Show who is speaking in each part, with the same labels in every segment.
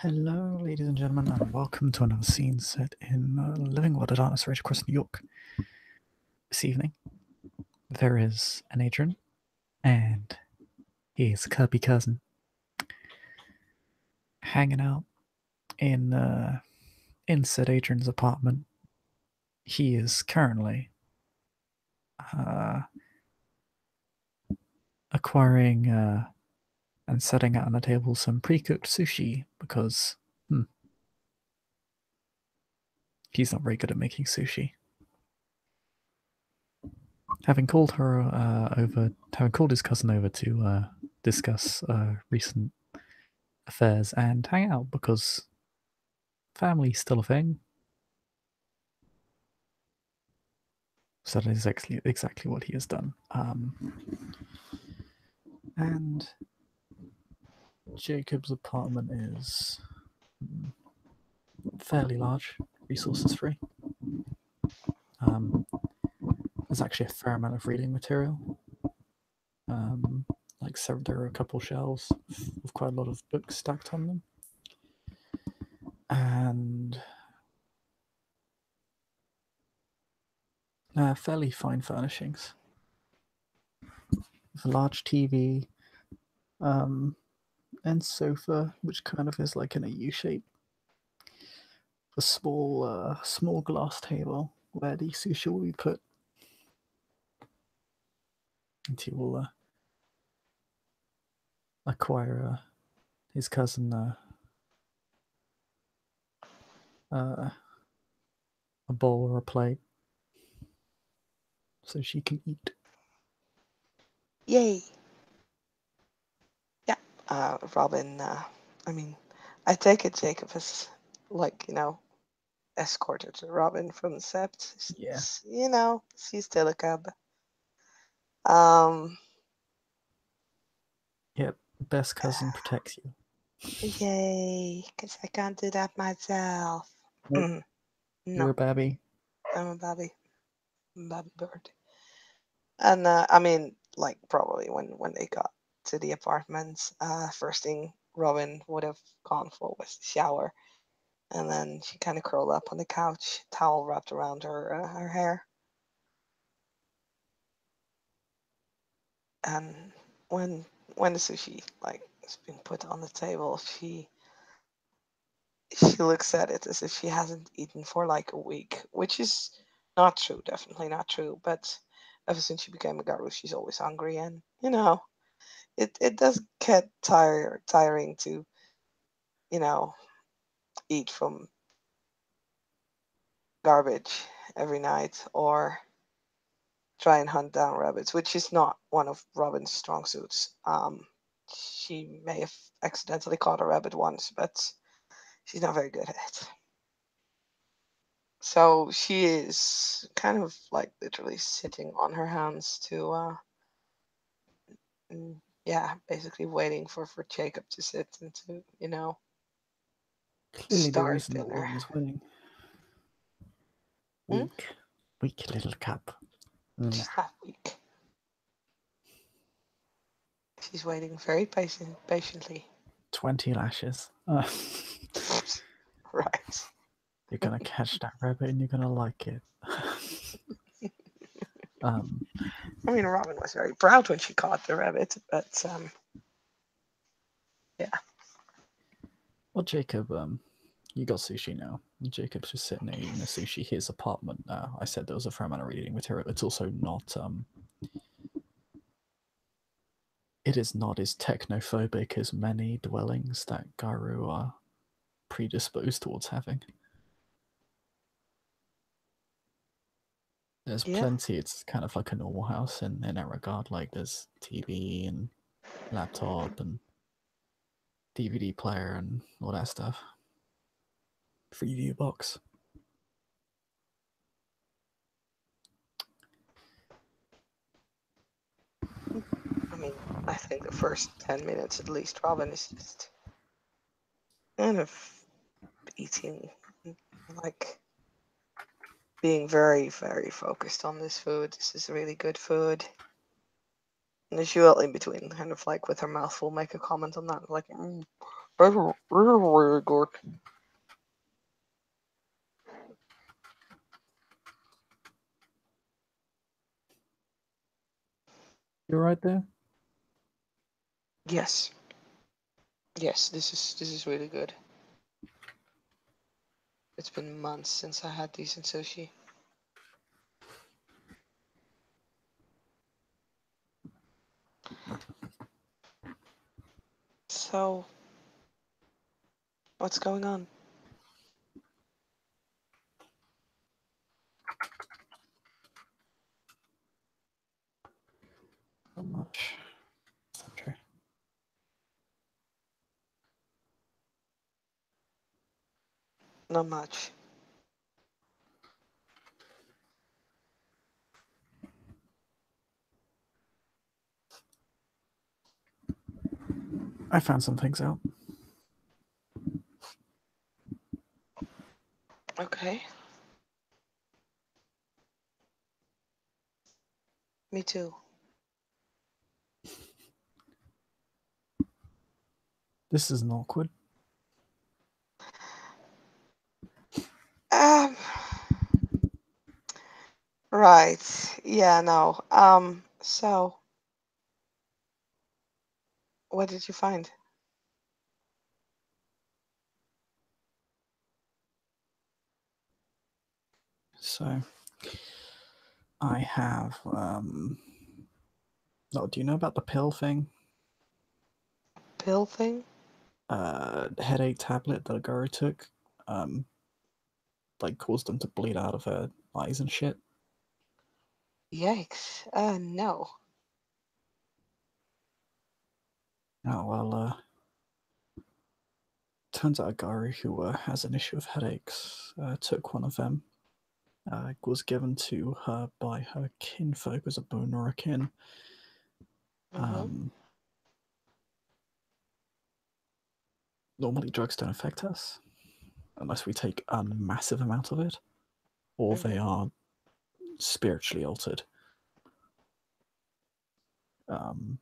Speaker 1: Hello, ladies and gentlemen, and welcome to another scene set in LWoD, a darkness rage across New York. This evening, there is an Adrian, and his Kirby cousin, hanging out in said Adrian's apartment. He is currently acquiring and setting out on the table some pre-cooked sushi because he's not very good at making sushi. Having called his cousin over to discuss recent affairs and hang out because family's still a thing. So that is exactly what he has done. And Jacob's apartment is fairly large, resources free. There's actually a fair amount of reading material. There are a couple shelves with quite a lot of books stacked on them. And fairly fine furnishings. With a large TV, and sofa, which kind of is like in a U shape. A small glass table where the sushi will be put. And he will acquire his cousin a bowl or a plate so she can eat.
Speaker 2: Yay. Yeah, Robin, I take it Jacob has, escorted Robin from the sept.
Speaker 1: Yeah.
Speaker 2: She's still a cub.
Speaker 1: Yep, best cousin protects you.
Speaker 2: Yay, because I can't do that myself.
Speaker 1: Nope. You're a babby.
Speaker 2: I'm a babby. Babby bird. And probably when they got to the apartment, first thing Robin would have gone for was the shower. And then she kind of curled up on the couch, towel wrapped around her hair. And when the sushi has been put on the table, she looks at it as if she hasn't eaten for like a week, which is not true, definitely not true. But ever since she became a garu, she's always hungry, and it does get tiring to eat from garbage every night or try and hunt down rabbits, which is not one of Robin's strong suits. She may have accidentally caught a rabbit once, but she's not very good at it. So she is kind of like literally sitting on her hands to, basically waiting for Jacob to sit and to,
Speaker 1: Clearly the
Speaker 2: start
Speaker 1: reason that
Speaker 2: dinner.
Speaker 1: Robin is winning.
Speaker 2: Hmm?
Speaker 1: Weak little cub.
Speaker 2: She's not weak. She's waiting very patiently.
Speaker 1: 20 lashes.
Speaker 2: Right.
Speaker 1: You're gonna catch that rabbit and you're gonna like it.
Speaker 2: Robin was very proud when she caught the rabbit, but yeah.
Speaker 1: Well, Jacob, you got sushi now. Jacob's just sitting there eating the sushi. His apartment. I said there was a fair amount of reading material. It's also not. It is not as technophobic as many dwellings that Garu are predisposed towards having. There's plenty. It's kind of like a normal house in that regard. Like there's TV and laptop and DVD player and all that stuff. Free view box.
Speaker 2: I think the first 10 minutes at least, Robin is just kind of eating, being very, very focused on this food. This is really good food. And she will, in between, kind of with her mouth full, make a comment on that, Very good.
Speaker 1: You're right there?
Speaker 2: Yes. Yes, this is really good. It's been months since I had decent sushi. So, what's going on?
Speaker 1: Not much. Is that true?
Speaker 2: Not much.
Speaker 1: I found some things out.
Speaker 2: Okay. Me too.
Speaker 1: This isn't awkward.
Speaker 2: Um. Right. Yeah. No. So, what did you find?
Speaker 1: So, I have. Oh, do you know about the pill thing?
Speaker 2: Pill thing?
Speaker 1: Headache tablet that a girl took. Um, like caused them to bleed out of her eyes and shit.
Speaker 2: Yikes. No.
Speaker 1: Oh well. Turns out a guy who has an issue with headaches took one of them. It was given to her by her kinfolk as a boon or a kin.
Speaker 2: Mm-hmm.
Speaker 1: Normally, drugs don't affect us unless we take a massive amount of it, or they
Speaker 2: Mm-hmm.
Speaker 1: are spiritually altered. Um,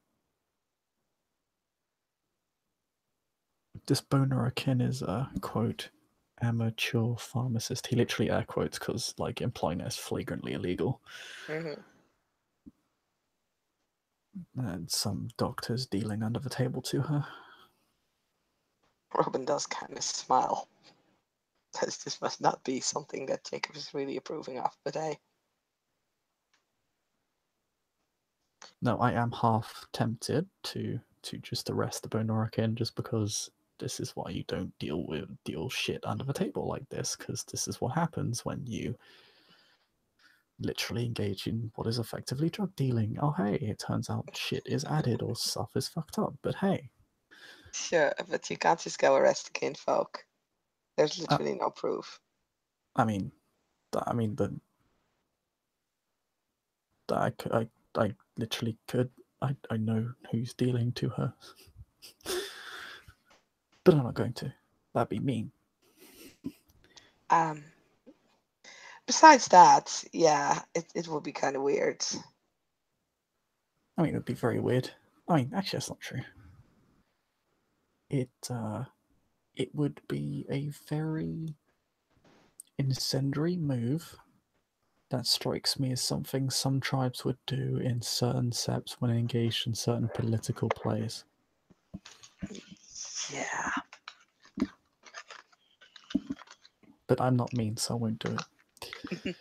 Speaker 1: this boner akin is a quote amateur pharmacist. He literally air quotes because like implying it's flagrantly illegal.
Speaker 2: Mm-hmm.
Speaker 1: And some doctors dealing under the table to her.
Speaker 2: Robin does kind of smile. This must not be something that Jacob is really approving of, but hey.
Speaker 1: No, I am half tempted to just arrest the boner akin just because this is why you don't deal shit under the table like this, because this is what happens when you literally engage in what is effectively drug dealing. Oh, hey, it turns out shit is added or stuff is fucked up, but hey.
Speaker 2: Sure, but you can't just go arrest the kinfolk. There's
Speaker 1: Uh,
Speaker 2: literally no proof.
Speaker 1: I mean, I mean, I literally could. I know who's dealing to her, but I'm not going to. That'd be mean.
Speaker 2: Um, Besides that, yeah, it would be kind of weird.
Speaker 1: I mean, it'd be very weird. I mean, actually, that's not true. It would be a very incendiary move that strikes me as something some tribes would do in certain septs when engaged in certain political plays.
Speaker 2: Yeah.
Speaker 1: But I'm not mean, so I won't do it.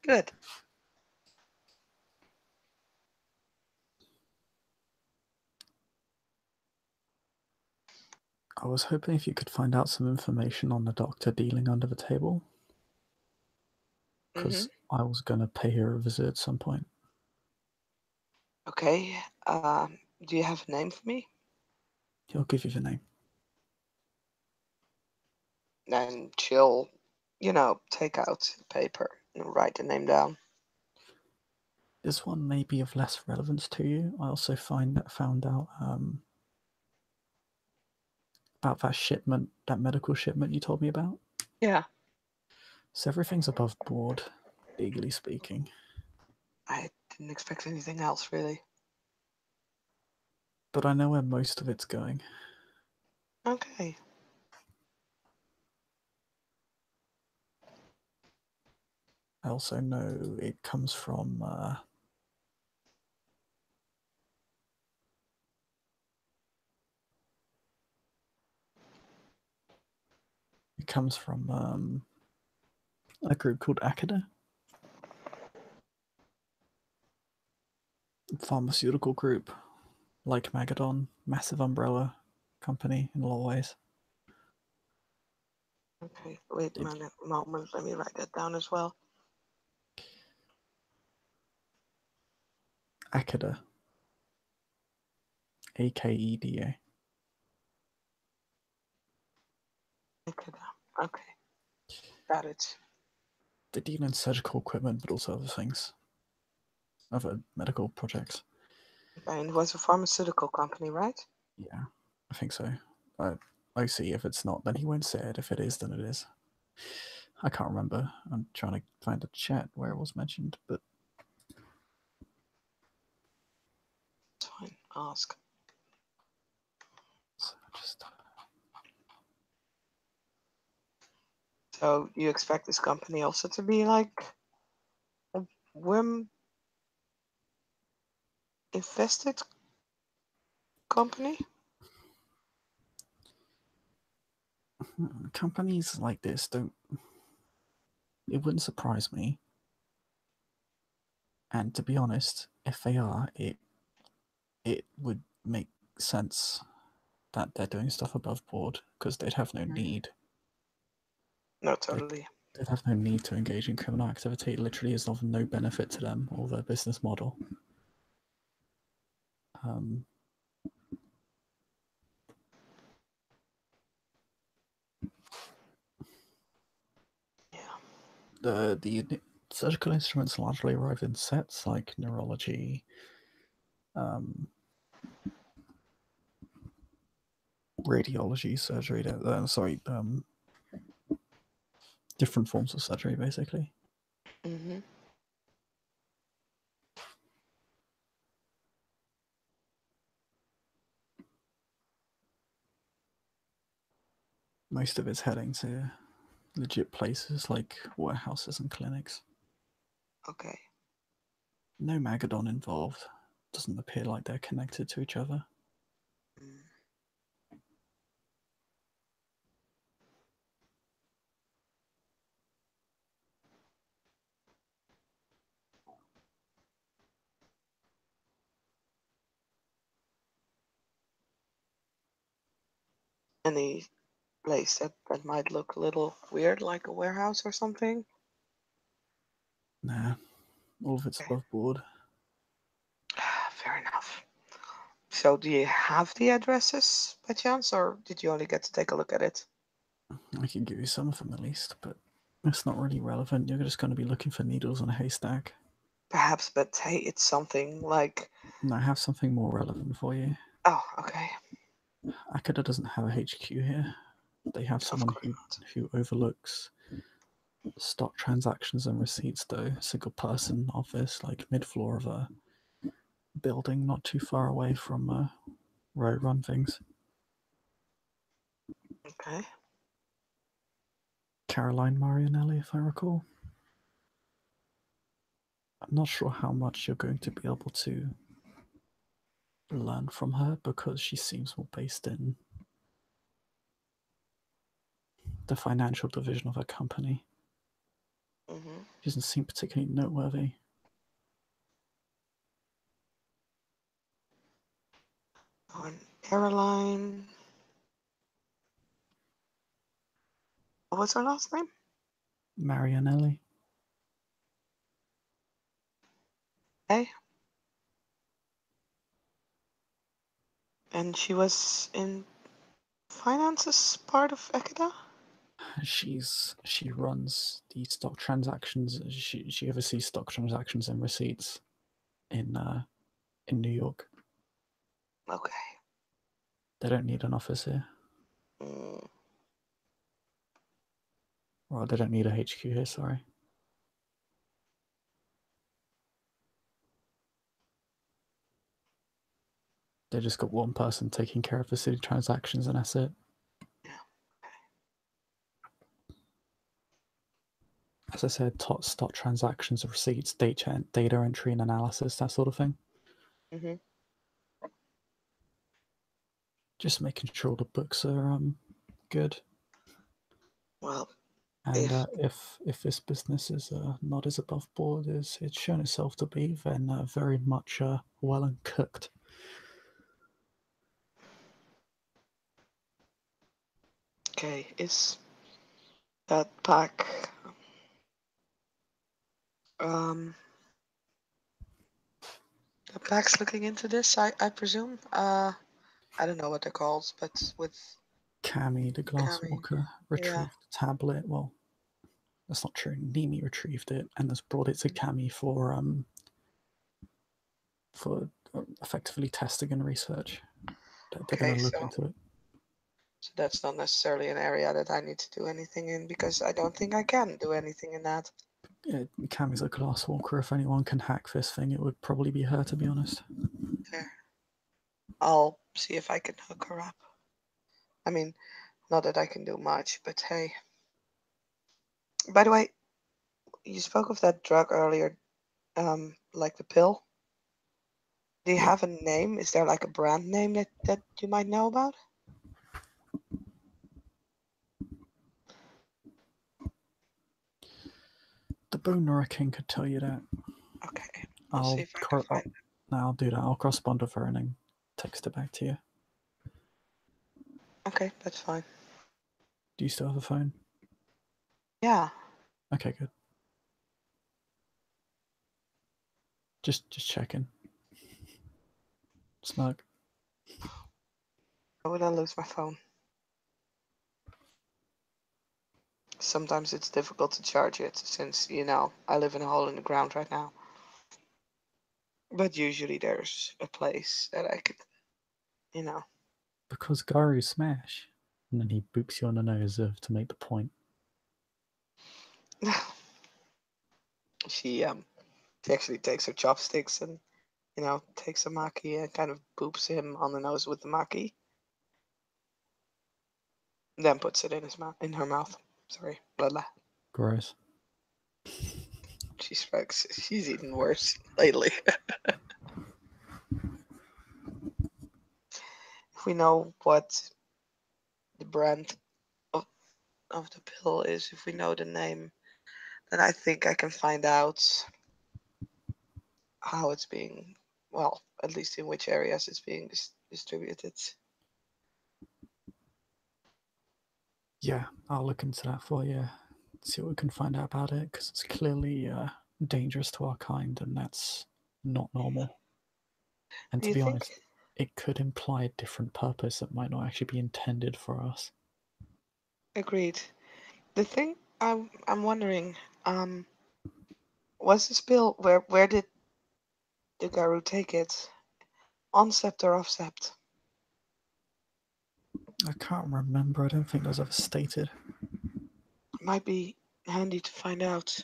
Speaker 2: Good.
Speaker 1: I was hoping if you could find out some information on the doctor dealing under the table,
Speaker 2: Mm-hmm.
Speaker 1: because I was going to pay her a visit at some point.
Speaker 2: Okay. Do you have a name for me?
Speaker 1: He'll give you the name.
Speaker 2: And she'll take out paper and write the name down.
Speaker 1: This one may be of less relevance to you. I also found out about that shipment, that medical shipment you told me about.
Speaker 2: Yeah.
Speaker 1: So everything's above board, legally speaking.
Speaker 2: I didn't expect anything else, really.
Speaker 1: But I know where most of it's going.
Speaker 2: Okay.
Speaker 1: I also know it comes from a group called Akida, pharmaceutical group, like Magadon, massive umbrella company in a lot of ways.
Speaker 2: Okay. Wait a
Speaker 1: It,
Speaker 2: minute, moment. Let me write that down as well.
Speaker 1: Akida, Akeda.
Speaker 2: Okay. Got it.
Speaker 1: They deal in surgical equipment, but also other things, other medical projects.
Speaker 2: Okay. And it was a pharmaceutical company, right?
Speaker 1: Yeah, I think so. I see. If it's not, then he won't say it. If it is, then it is. I can't remember. I'm trying to find a chat where it was mentioned, but
Speaker 2: It's fine. Ask.
Speaker 1: just
Speaker 2: So you expect this company also to be like a WIM invested company?
Speaker 1: companies like this don't. It wouldn't surprise me. And to be honest, if they are, it would make sense that they're doing stuff above board because they'd have no
Speaker 2: Mhm.
Speaker 1: need.
Speaker 2: No,
Speaker 1: They,
Speaker 2: totally.
Speaker 1: they'd have no need to engage in criminal activity. It literally is of no benefit to them or their business model. Um,
Speaker 2: Yeah.
Speaker 1: the surgical instruments largely arrived in sets like neurology, um, radiology, surgery. Different forms of surgery, basically.
Speaker 2: Mhm.
Speaker 1: Most of it's heading to legit places like warehouses and clinics.
Speaker 2: Okay.
Speaker 1: No Magadon involved. Doesn't appear like they're connected to each other.
Speaker 2: Mm. Any place that might look a little weird, like a warehouse or something?
Speaker 1: Nah, all of it's
Speaker 2: Okay.
Speaker 1: above board.
Speaker 2: Fair enough. So do you have the addresses by chance, or did you only get to take a look at it?
Speaker 1: I can give you some of them at least, but it's not really relevant. You're just going to be looking for needles in a haystack.
Speaker 2: Perhaps, but hey, it's something like.
Speaker 1: And I have something more relevant for you.
Speaker 2: Oh, okay.
Speaker 1: Akada doesn't have a HQ here. They have
Speaker 2: Of
Speaker 1: someone
Speaker 2: course not.
Speaker 1: who overlooks stock transactions and receipts, though. Single person office, like mid floor of a building, not too far away from where I run things.
Speaker 2: Okay.
Speaker 1: Caroline Marianelli, if I recall. I'm not sure how much you're going to be able to learn from her because she seems more based in the financial division of a company.
Speaker 2: Mm-hmm.
Speaker 1: She doesn't seem particularly noteworthy.
Speaker 2: On Caroline. What's her last name?
Speaker 1: Marianelli,
Speaker 2: Okay. And she was in finances part of Ekida?
Speaker 1: she runs the stock transactions. She oversees stock transactions and receipts in New York.
Speaker 2: Okay.
Speaker 1: They don't need an office here,
Speaker 2: Mm,
Speaker 1: or they don't need a HQ here. Sorry, they just got one person taking care of the city transactions, and that's it. as I said, stock transactions, receipts, data entry and analysis, that sort of thing.
Speaker 2: Hmm.
Speaker 1: Just making sure the books are good.
Speaker 2: Well,
Speaker 1: And
Speaker 2: if
Speaker 1: if this business is not as above board as it's shown itself to be, then very much well and cooked.
Speaker 2: okay, is that pack um the pack's looking into this? I presume. I don't know what they're called, but with
Speaker 1: Cammy, the
Speaker 2: Cami,
Speaker 1: glasswalker,
Speaker 2: yeah.
Speaker 1: retrieved the tablet. Well, that's not true. Nimi retrieved it and has brought it to Cammy for effectively testing and research. They're going
Speaker 2: Okay,
Speaker 1: to
Speaker 2: so
Speaker 1: look into it.
Speaker 2: so that's not necessarily an area that I need to do anything in because I don't think I can do anything in that.
Speaker 1: Yeah, Cammy's a glasswalker. If anyone can hack this thing, it would probably be her, to be honest.
Speaker 2: There. I'll see if I can hook her up. I mean, not that I can do much, but hey. By the way, you spoke of that drug earlier, like the pill. Do you
Speaker 1: Yeah.
Speaker 2: have a name? Is there like a brand name that you might know about?
Speaker 1: The Bone King could tell you that.
Speaker 2: Okay, I'll see
Speaker 1: I'll,
Speaker 2: if I can find it.
Speaker 1: I'll do that. I'll correspond with her and then text it back to you.
Speaker 2: Okay, that's fine.
Speaker 1: Do you still have a phone?
Speaker 2: Yeah.
Speaker 1: Okay, good. Just checking. Smug.
Speaker 2: Why would I lose my phone? Sometimes it's difficult to charge it since, I live in a hole in the ground right now. But usually there's a place that I could, you know.
Speaker 1: Because Garu smash. And then he boops you on the nose to make the point.
Speaker 2: She actually takes her chopsticks and, takes a maki and kind of boops him on the nose with the maki. Then puts it in his mouth, in her mouth. Sorry, blah blah.
Speaker 1: Gross.
Speaker 2: She's even worse lately. If we know what the brand of, of the pill is, if we know the name, then I think I can find out how it's being, well, at least in which areas it's being distributed.
Speaker 1: Yeah, I'll look into that for you. See what we can find out about it, because it's clearly dangerous to our kind, and that's not normal. And
Speaker 2: Do
Speaker 1: to
Speaker 2: you
Speaker 1: be
Speaker 2: think?
Speaker 1: honest, it could imply a different purpose that might not actually be intended for us.
Speaker 2: Agreed. The thing I'm wondering, um, was this pill where did the Garu take it? On sept or off sept?
Speaker 1: I can't remember. I don't think that was ever stated.
Speaker 2: Might be handy to find out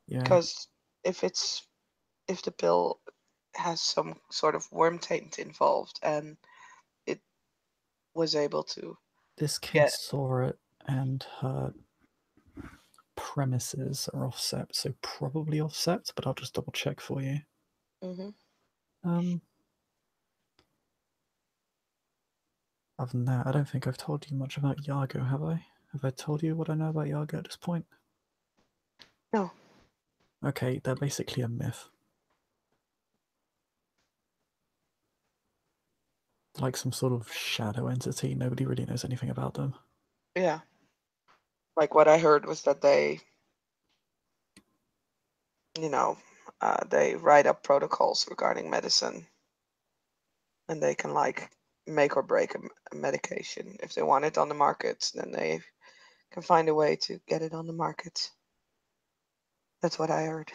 Speaker 1: Yeah,
Speaker 2: because if the pill has some sort of worm taint involved and it was able to
Speaker 1: this kid
Speaker 2: get.
Speaker 1: saw it, and her premises are offset, so probably offset, but I'll just double check for you.
Speaker 2: Hmm.
Speaker 1: Um, Other than that, I don't think I've told you much about Yargo, have I? Have I told you what I know about Yargo at this point?
Speaker 2: No.
Speaker 1: Okay, they're basically a myth. Like some sort of shadow entity. Nobody really knows anything about them.
Speaker 2: Yeah. Like what I heard was that you know, they write up protocols regarding medicine, and they can like make or break a medication. If they want it on the market, then they can find a way to get it on the market. That's what I heard.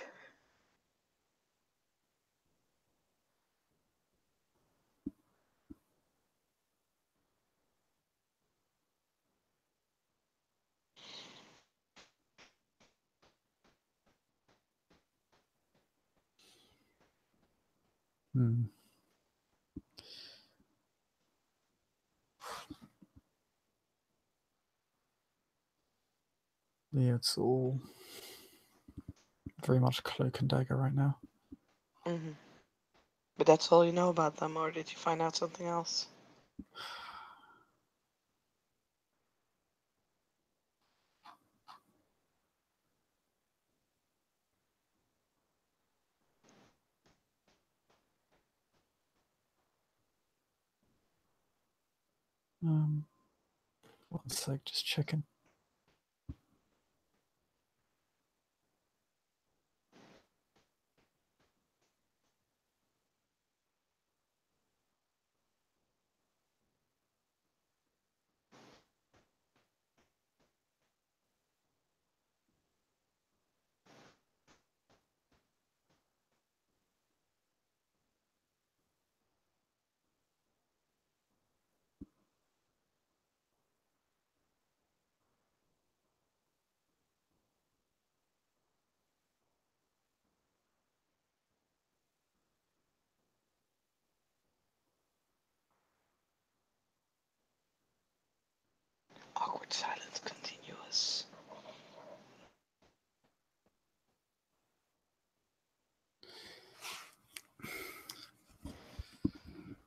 Speaker 1: Hmm. Yeah, it's all very much cloak and dagger right now.
Speaker 2: Hmm. But that's all you know about them, or did you find out something else?
Speaker 1: Um, 1 sec, just checking.
Speaker 2: Awkward silence continuous.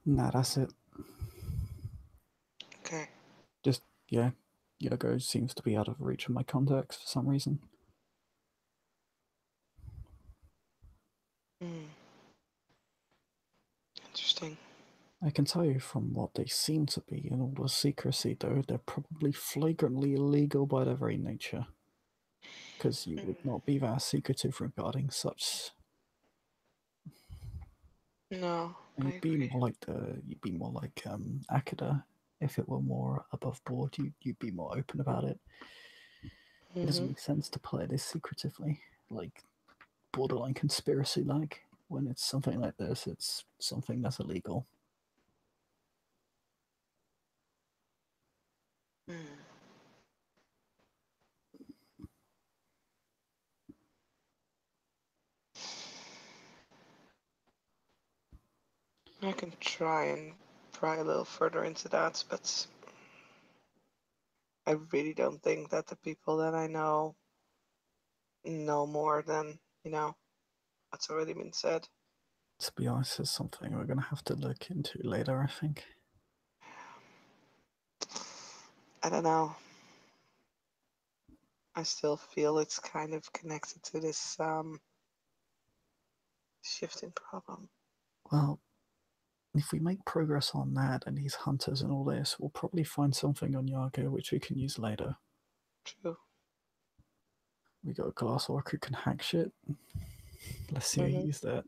Speaker 1: Nah, that's it.
Speaker 2: Okay.
Speaker 1: Just, yeah, Yogo seems to be out of reach of my contacts for some reason.
Speaker 2: Hmm. Interesting.
Speaker 1: I can tell you from what they seem to be in all the secrecy, though, they're probably flagrantly illegal by their very nature. Because you would not be that secretive regarding such.
Speaker 2: No, I
Speaker 1: You'd be
Speaker 2: agree.
Speaker 1: more like Akida. If it were more above board, you'd be more open about it. It doesn't
Speaker 2: Hmm.
Speaker 1: make sense to play this secretively, like borderline conspiracy like. When it's something like this, it's something that's illegal.
Speaker 2: Hmm. I can try and pry a little further into that, but I really don't think that the people that I know more than, what's already been said.
Speaker 1: To be honest, it's something we're gonna have to look into later, I think.
Speaker 2: I don't know. I still feel it's kind of connected to this shifting problem.
Speaker 1: Well, if we make progress on that and these hunters and all this, we'll probably find something on Yago which we can use later.
Speaker 2: True.
Speaker 1: We got a glass orc who can hack shit. Let's see her
Speaker 2: Hmm.
Speaker 1: use that.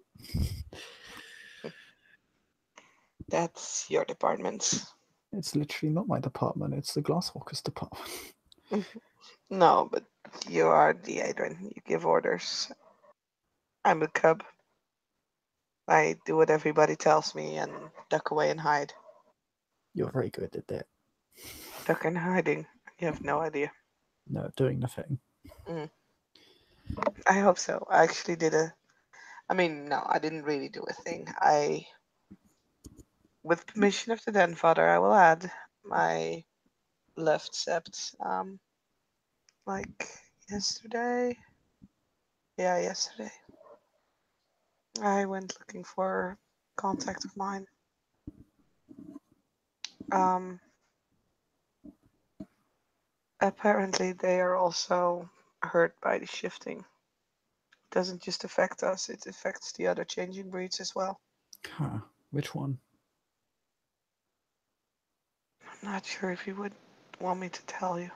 Speaker 2: That's your department.
Speaker 1: It's literally not my department, it's the glass orc's department.
Speaker 2: No, but you are the Adrian. You give orders. I'm a cub. I do what everybody tells me and duck away and hide.
Speaker 1: You're very good at that.
Speaker 2: Duck and hiding. You have no idea.
Speaker 1: No, doing the thing.
Speaker 2: Mm. I hope so. I actually did a. I mean, no, I didn't really do a thing. With permission of the Den Father, I will add my left sept. Like yesterday. Yeah, yesterday. I went looking for contact of mine. Um, apparently they are also hurt by the shifting. It doesn't just affect us; it affects the other changing breeds as well.
Speaker 1: Huh. Which one?
Speaker 2: I'm not sure if you would want me to tell you.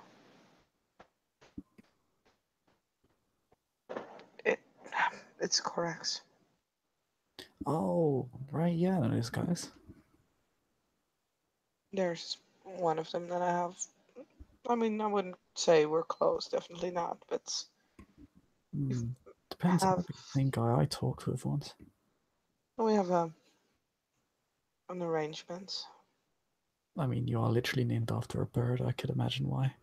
Speaker 2: It, it's Corax.
Speaker 1: Oh, right, yeah, those guys.
Speaker 2: There's one of them that I have. I mean, I wouldn't say we're close, definitely not, but we
Speaker 1: Depends, it
Speaker 2: have
Speaker 1: might be the same guy I talked with once.
Speaker 2: we have an arrangement.
Speaker 1: I mean, you are literally named after a bird, I could imagine why.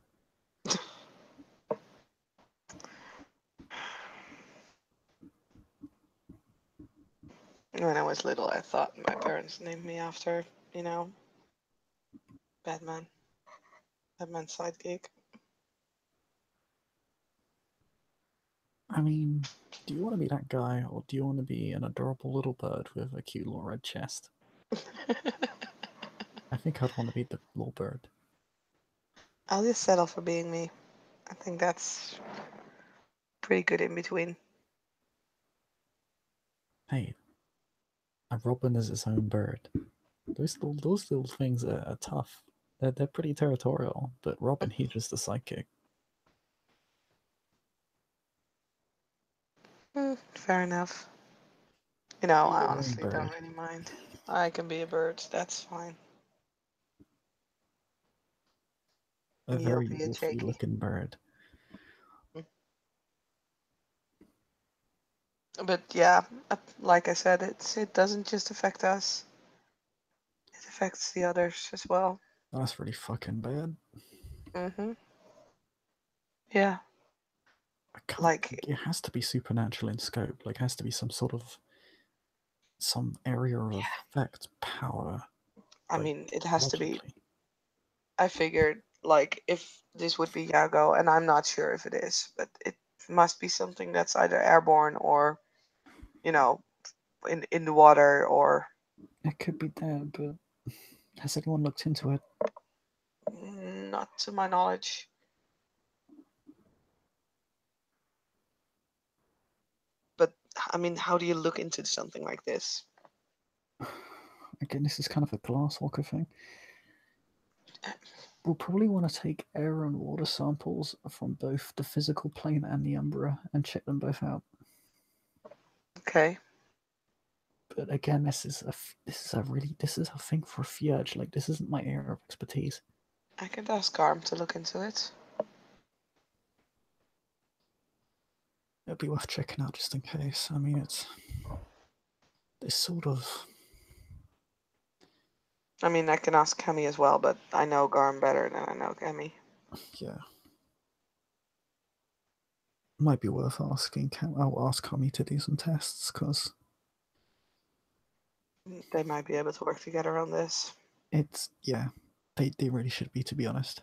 Speaker 2: When I was little, I thought my parents named me after, you know, Batman, Batman's sidekick.
Speaker 1: I mean, do you want to be that guy, or do you want to be an adorable little bird with a cute little red chest? I think I'd want to be the little bird.
Speaker 2: I'll just settle for being me. I think that's pretty good in between.
Speaker 1: Hey, a robin is its own bird. Those little things are tough. They're pretty territorial, but Robin, he's just a sidekick.
Speaker 2: Fair enough. You know,
Speaker 1: Be
Speaker 2: I
Speaker 1: your own
Speaker 2: honestly don't
Speaker 1: bird.
Speaker 2: really mind. I can be a bird. That's fine.
Speaker 1: A
Speaker 2: You'll
Speaker 1: very
Speaker 2: be a
Speaker 1: wolfy
Speaker 2: jakey.
Speaker 1: looking bird.
Speaker 2: But yeah, like I said, it doesn't just affect us. It affects the others as well.
Speaker 1: That's really fucking bad.
Speaker 2: Mhm. Yeah.
Speaker 1: I can't.
Speaker 2: Like,
Speaker 1: It has to be supernatural in scope. Like, it has to be some sort of some area of effect, power,
Speaker 2: I
Speaker 1: like
Speaker 2: mean, it has to be.
Speaker 1: logically.
Speaker 2: I figured like if this would be Yago, and I'm not sure if it is, but it must be something that's either airborne or, you know, in the water or
Speaker 1: It could be there, but has anyone looked into it?
Speaker 2: not to my knowledge. But I mean, how do you look into something like this?
Speaker 1: Again, this is kind of a glasswalker thing. We'll probably want to take air and water samples from both the physical plane and the umbra and check them both out.
Speaker 2: Okay,
Speaker 1: But again, this is a thing for Fjord. Like, this isn't my area of expertise.
Speaker 2: I could ask Garm to look into it.
Speaker 1: It'd be worth checking out just in case. I mean, it's sort of
Speaker 2: I mean, I can ask Kemi as well, but I know Garm better than I know Kemi.
Speaker 1: yeah. Might be worth asking. I'll ask Kami to do some tests because
Speaker 2: They might be able to work together on this.
Speaker 1: it's yeah. They really should be, to be honest.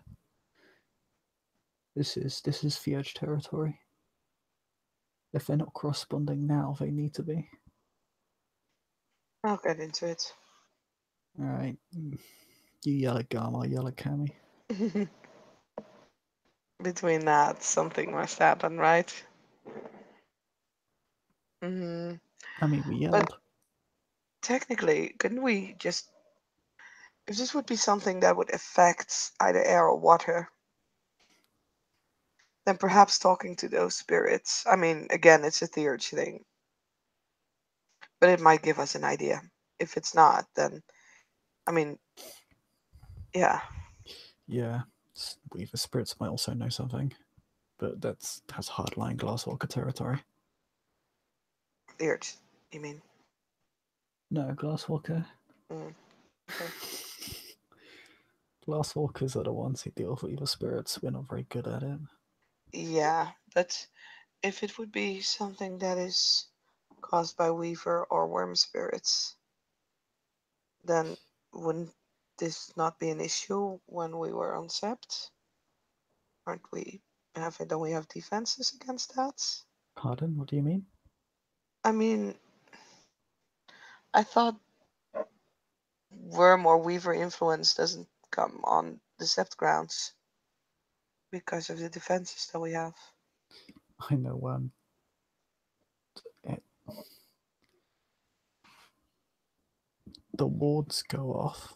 Speaker 1: This is Fjord territory. If they're not corresponding now, they need to be.
Speaker 2: I'll get into it.
Speaker 1: All right, you yell at Gama, I yell at Kami.
Speaker 2: Between that, something must happen, right? Hmm.
Speaker 1: I mean, we
Speaker 2: But
Speaker 1: yelled.
Speaker 2: technically, couldn't we just, if this would be something that would affect either air or water, then perhaps talking to those spirits. I mean, again, it's a theurge thing, but it might give us an idea. If it's not, then, I mean, yeah,
Speaker 1: Yeah, Weaver spirits might also know something, but that's hardline Glasswalker territory.
Speaker 2: theurge, you mean?
Speaker 1: No, Glasswalker.
Speaker 2: Mm, okay.
Speaker 1: Glasswalkers are the ones who deal with Weaver spirits. We're not very good at it.
Speaker 2: Yeah, but if it would be something that is caused by Weaver or worm spirits, then wouldn't this not be an issue when we were on Sept? Aren't we don't we have defenses against that?
Speaker 1: Pardon? What do you mean?
Speaker 2: I mean, I thought worm or weaver influence doesn't come on the Sept grounds because of the defenses that we have.
Speaker 1: I know it, the wards go off,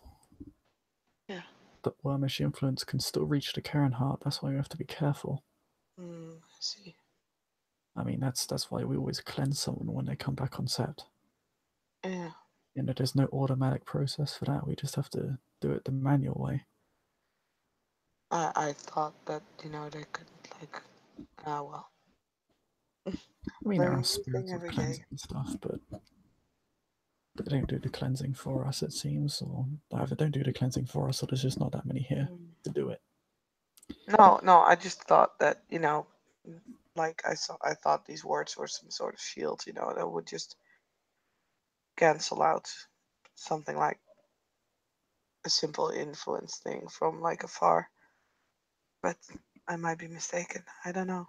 Speaker 2: Yeah.
Speaker 1: but wormish influence can still reach the Karen heart. That's why we have to be careful.
Speaker 2: I see.
Speaker 1: I mean, that's why we always cleanse someone when they come back on set.
Speaker 2: Yeah.
Speaker 1: There's no automatic process for that. We just have to do it the manual way.
Speaker 2: I thought that, they couldn't like, well,
Speaker 1: I mean, there are
Speaker 2: learning a new thing
Speaker 1: spirits of
Speaker 2: every day.
Speaker 1: cleansing and stuff, but they don't do the cleansing for us, it seems, or either don't do the cleansing for us, or there's just not that many here
Speaker 2: Mm.
Speaker 1: to do it.
Speaker 2: No, no, I just thought that, like I thought these words were some sort of shield, that would just cancel out something like a simple influence thing from like afar. But I might be mistaken. I don't know.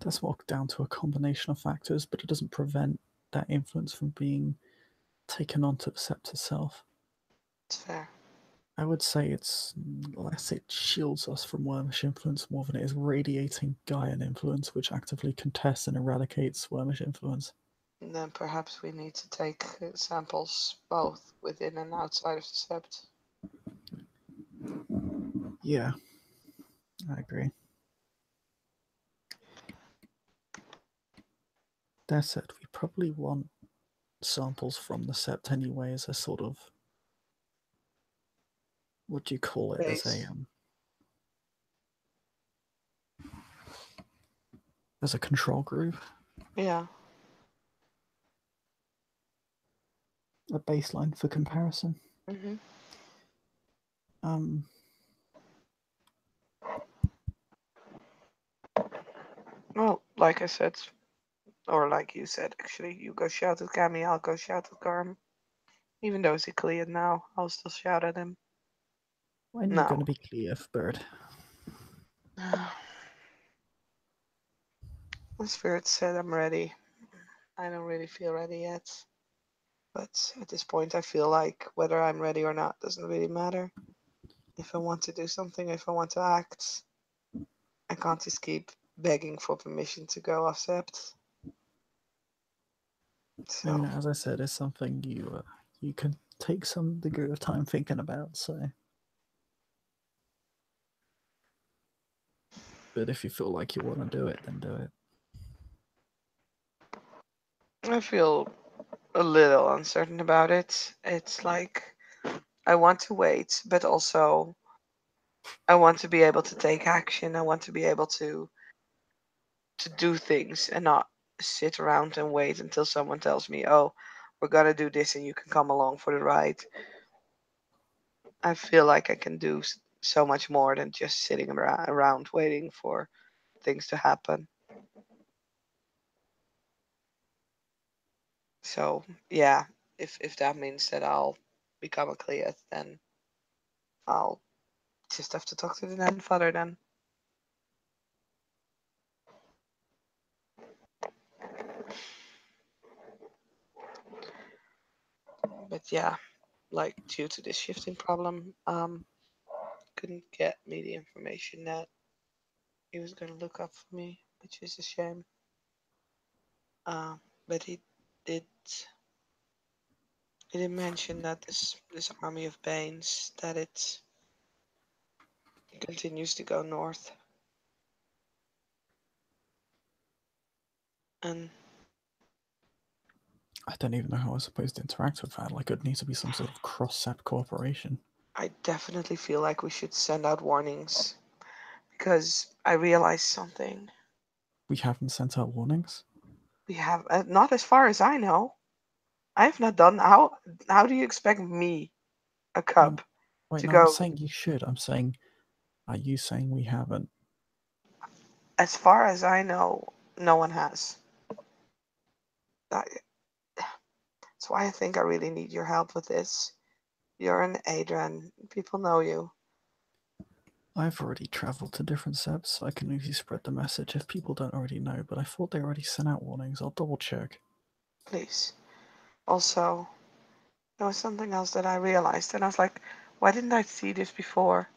Speaker 1: That's more down to a combination of factors, but it doesn't prevent that influence from being taken onto the sept itself.
Speaker 2: It's fair.
Speaker 1: I would say it's less it shields us from wormish influence more than it is radiating Gaian influence, which actively contests and eradicates wormish influence.
Speaker 2: And then perhaps we need to take samples both within and outside of the sept.
Speaker 1: Yeah, I agree. That said, we probably want samples from the sept anyway as a sort of, what do you call it,
Speaker 2: Base.
Speaker 1: As a control group,
Speaker 2: Yeah.
Speaker 1: a baseline for comparison.
Speaker 2: Hmm.
Speaker 1: Um,
Speaker 2: Well, like I said, or like you said, actually, you go shout at Cammy, I'll go shout at Garm. Even though he's cleared now, I'll still shout at him.
Speaker 1: when you
Speaker 2: No.
Speaker 1: gonna be clear, Bird?
Speaker 2: The spirit said I'm ready. I don't really feel ready yet. But at this point, I feel like whether I'm ready or not doesn't really matter. If I want to do something, if I want to act, I can't just keep begging for permission to go off sept.
Speaker 1: I mean,
Speaker 2: So,
Speaker 1: as I said, it's something you can take some degree of time thinking about. So, but if you feel like you want to do it, then do it.
Speaker 2: I feel a little uncertain about it. It's like I want to wait, but also I want to be able to take action. I want to be able to do things and not sit around and wait until someone tells me, "Oh, we're gonna do this and you can come along for the ride." I feel like I can do so much more than just sitting around waiting for things to happen. So yeah, if that means that I'll become a Cleat, then I'll just have to talk to the grandfather then. But yeah, like due to this shifting problem, couldn't get me the information that he was gonna look up for me, which is a shame. Uh, but did he did mention that this army of Banes that it continues to go north, and
Speaker 1: I don't even know how I was supposed to interact with that. Like, it needs to be some sort of cross-sept cooperation.
Speaker 2: I definitely feel like we should send out warnings because I realized something.
Speaker 1: We haven't sent out warnings.
Speaker 2: We have not as far as I know. I have not done how do you expect me, a
Speaker 1: I'm
Speaker 2: cub,
Speaker 1: wait.
Speaker 2: to
Speaker 1: No, I'm
Speaker 2: go
Speaker 1: saying you should. I'm saying, are you saying we haven't?
Speaker 2: as far as I know, no one has. That's why I think I really need your help with this. You're an Adrian. People know you.
Speaker 1: I've already travelled to different septs, so I can easily spread the message if people don't already know. But I thought they already sent out warnings. I'll double check.
Speaker 2: Please. Also, there was something else that I realized, and I was like, why didn't I see this before?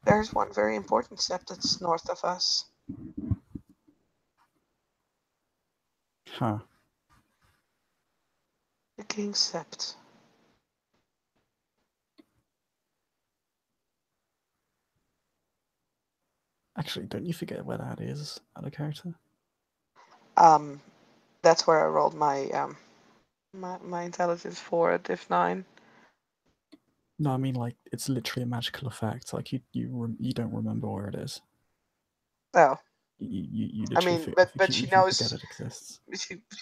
Speaker 2: There's one very important step that's north of us.
Speaker 1: Huh.
Speaker 2: The King's Sept.
Speaker 1: Actually, don't you forget where that is out of character?
Speaker 2: Um, that's where I rolled my intelligence for at div 9.
Speaker 1: No, I mean like it's literally a magical effect. Like you don't remember where it is.
Speaker 2: Oh,
Speaker 1: You
Speaker 2: I
Speaker 1: literally
Speaker 2: mean, but she
Speaker 1: you forget
Speaker 2: knows
Speaker 1: it exists.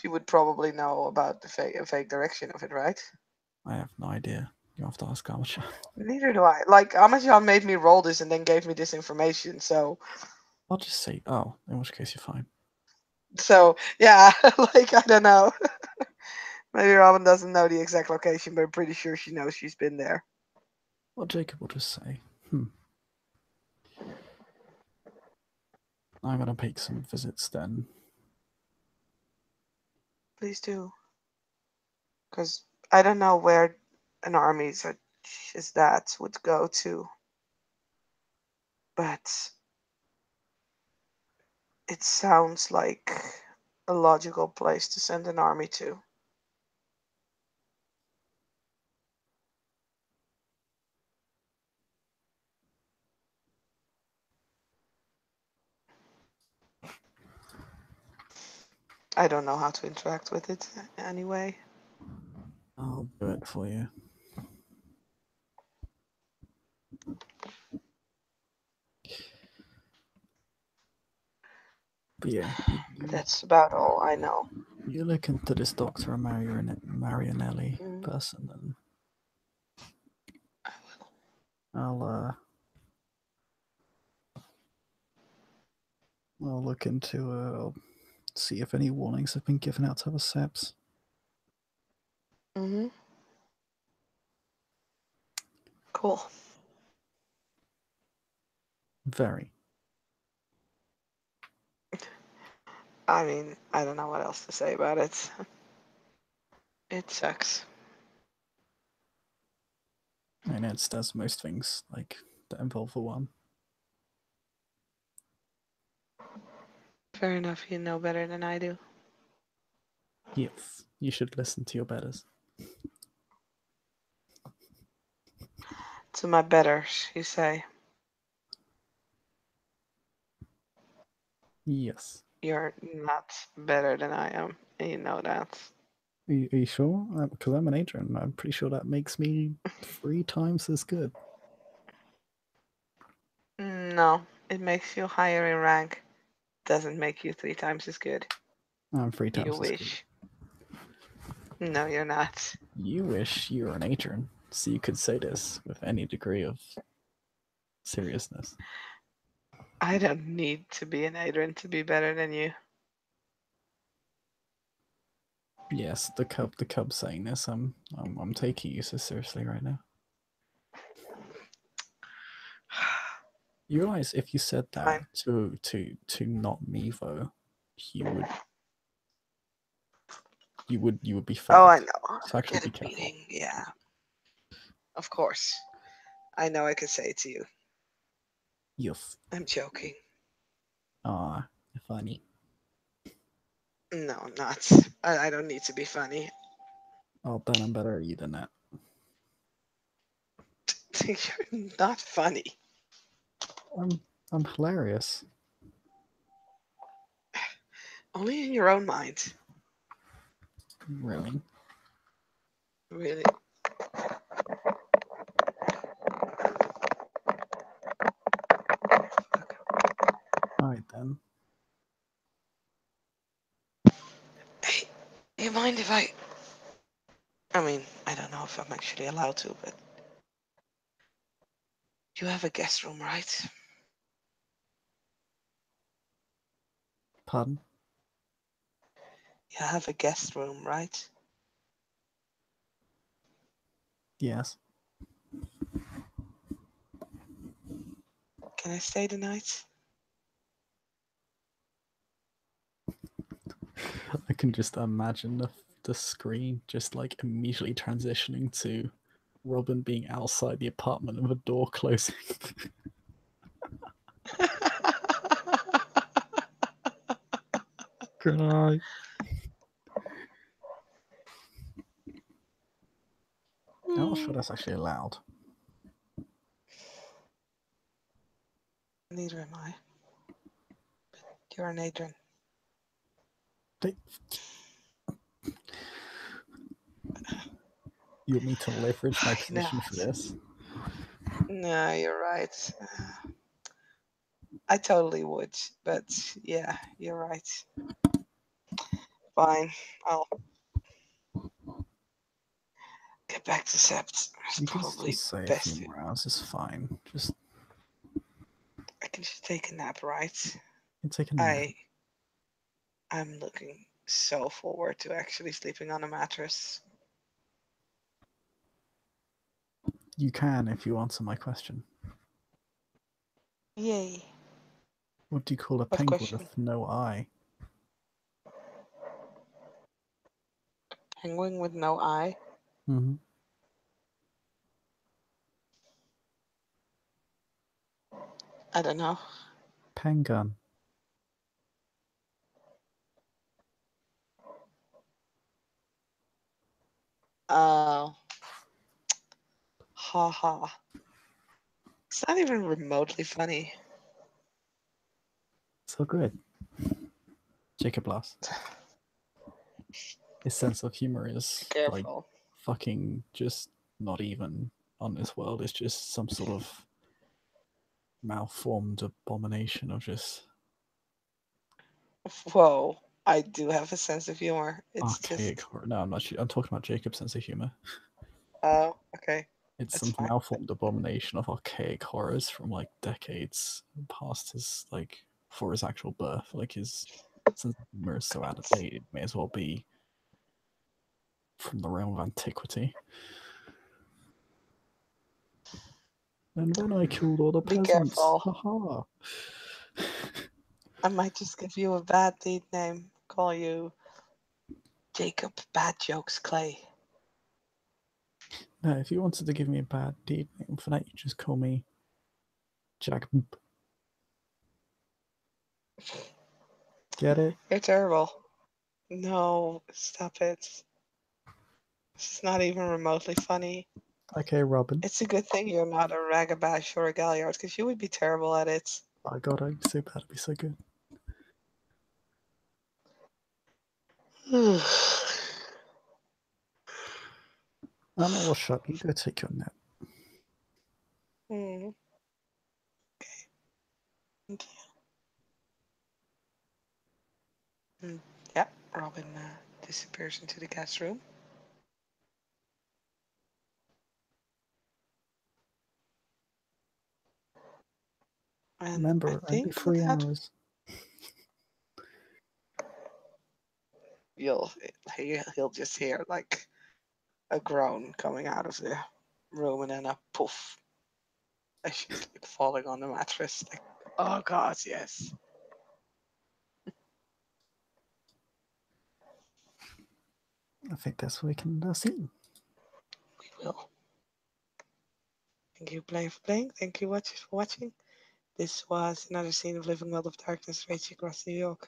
Speaker 2: she would probably know about the fake direction of it, right?
Speaker 1: I have no idea. You have to ask Amateur.
Speaker 2: Neither do I. Like Amazon made me roll this and then gave me this information, so
Speaker 1: I'll just say, oh, in which case you're fine.
Speaker 2: yeah, like I don't know. Maybe Robin doesn't know the exact location, but I'm pretty sure she knows she's been there.
Speaker 1: Well, Jacob will just say, I'm gonna make some visits then.
Speaker 2: Please do. Because I don't know where an army such as that would go to, but it sounds like a logical place to send an army to. I don't know how to interact with it anyway.
Speaker 1: I'll do it for you. But yeah,
Speaker 2: That's about all I know.
Speaker 1: you look into this Doctor Marianelli
Speaker 2: Mm,
Speaker 1: person, and
Speaker 2: I will.
Speaker 1: I'll look into I'll see if any warnings have been given out to other SEPs.
Speaker 2: Mm-hmm. Cool.
Speaker 1: Very.
Speaker 2: I mean, I don't know what else to say about it. It sucks.
Speaker 1: I mean, it does most things like that involve the one.
Speaker 2: Fair enough, you know better than I do.
Speaker 1: Yes, you should listen to your betters.
Speaker 2: To my betters, you say.
Speaker 1: Yes.
Speaker 2: You're not better than I am, and you know that.
Speaker 1: Are you sure? Because I'm an agent. I'm pretty sure that makes me 3 times as good.
Speaker 2: No, it makes you higher in rank. Doesn't make you 3 times as good.
Speaker 1: I'm three
Speaker 2: You
Speaker 1: times as good.
Speaker 2: wish. No, you're not.
Speaker 1: You wish you were an agent, so you could say this with any degree of seriousness.
Speaker 2: I don't need to be an Adrian to be better than you.
Speaker 1: Yes, the cub saying this. I'm taking you so seriously right now. You realize if you said that
Speaker 2: Fine.
Speaker 1: to not me though, you would you would be
Speaker 2: Oh, I
Speaker 1: flagged.
Speaker 2: know.
Speaker 1: So actually
Speaker 2: Get a
Speaker 1: be careful.
Speaker 2: beating. Yeah, of course. I know I can say it to you.
Speaker 1: You've
Speaker 2: I'm joking.
Speaker 1: funny.
Speaker 2: No, I'm not. I don't need to be funny.
Speaker 1: Oh, then I'm better at you than that.
Speaker 2: You're not funny.
Speaker 1: I'm hilarious.
Speaker 2: Only in your own mind.
Speaker 1: Really.
Speaker 2: Really.
Speaker 1: Alright then.
Speaker 2: Hey, you mind if I mean, I don't know if I'm actually allowed to, but you have a guest room, right?
Speaker 1: Pardon?
Speaker 2: You have a guest room, right?
Speaker 1: Yes.
Speaker 2: Can I stay the night?
Speaker 1: I can just imagine the screen just like immediately transitioning to Robin being outside the apartment and the door closing. Good night. I'm not sure that's actually allowed.
Speaker 2: Neither am I. You're an Adrian.
Speaker 1: They, you want me to leverage my
Speaker 2: No,
Speaker 1: position for this?
Speaker 2: no, you're right. I totally would, but yeah, you're right. Fine, I'll get back to Sept. It's
Speaker 1: You can still
Speaker 2: probably
Speaker 1: say a few
Speaker 2: best.
Speaker 1: more hours. It's fine. Just
Speaker 2: I can just take a nap, right?
Speaker 1: take a nap.
Speaker 2: I I'm looking so forward to actually sleeping on a mattress.
Speaker 1: You can if you answer my question.
Speaker 2: Yay.
Speaker 1: What do you call a
Speaker 2: What
Speaker 1: penguin
Speaker 2: question?
Speaker 1: with no eye?
Speaker 2: Penguin with no eye?
Speaker 1: Mm-hmm.
Speaker 2: I don't know.
Speaker 1: Pengun.
Speaker 2: Oh, ha ha. It's not even remotely funny.
Speaker 1: So good. Jacob Lass. His sense of humor
Speaker 2: Be
Speaker 1: is like
Speaker 2: careful.
Speaker 1: fucking just not even on this world. It's just some sort of malformed abomination of just
Speaker 2: Whoa. I do have a sense of humor. It's
Speaker 1: archaic
Speaker 2: just.
Speaker 1: horror. No, I'm not. I'm talking about Jacob's sense of humor.
Speaker 2: Oh, okay.
Speaker 1: It's
Speaker 2: That's
Speaker 1: some
Speaker 2: fine.
Speaker 1: malformed abomination of archaic horrors from like decades past his like for his actual birth. Like his sense of humor is so out of date. It may as well be from the realm of antiquity. And when I killed all the
Speaker 2: Be
Speaker 1: peasants,
Speaker 2: careful.
Speaker 1: haha.
Speaker 2: I might just give you a bad deed name. Call you Jacob Bad Jokes Clay.
Speaker 1: No, if you wanted to give me a bad deed name for that, you just call me Jack. Get it?
Speaker 2: You're terrible. No, stop it. This is not even remotely funny.
Speaker 1: Okay, Robin.
Speaker 2: It's a good thing you're not a ragabash or a galliard, because you would be terrible at it.
Speaker 1: Oh god, I'd be so bad. It'd be so good. I know what's up. You go take your nap.
Speaker 2: Hmm. Thank you. Yep, Robin disappears into the guest room. And I
Speaker 1: Remember, only
Speaker 2: think with
Speaker 1: 3
Speaker 2: that,
Speaker 1: hours.
Speaker 2: you'll he'll just hear like a groan coming out of the room and then a poof as she's like falling on the mattress. Like, oh god, yes.
Speaker 1: I think that's what we can see.
Speaker 2: We will. Thank you, Play, for playing. Thank you, watchers, for watching. This was another scene of Living World of Darkness raging across New York.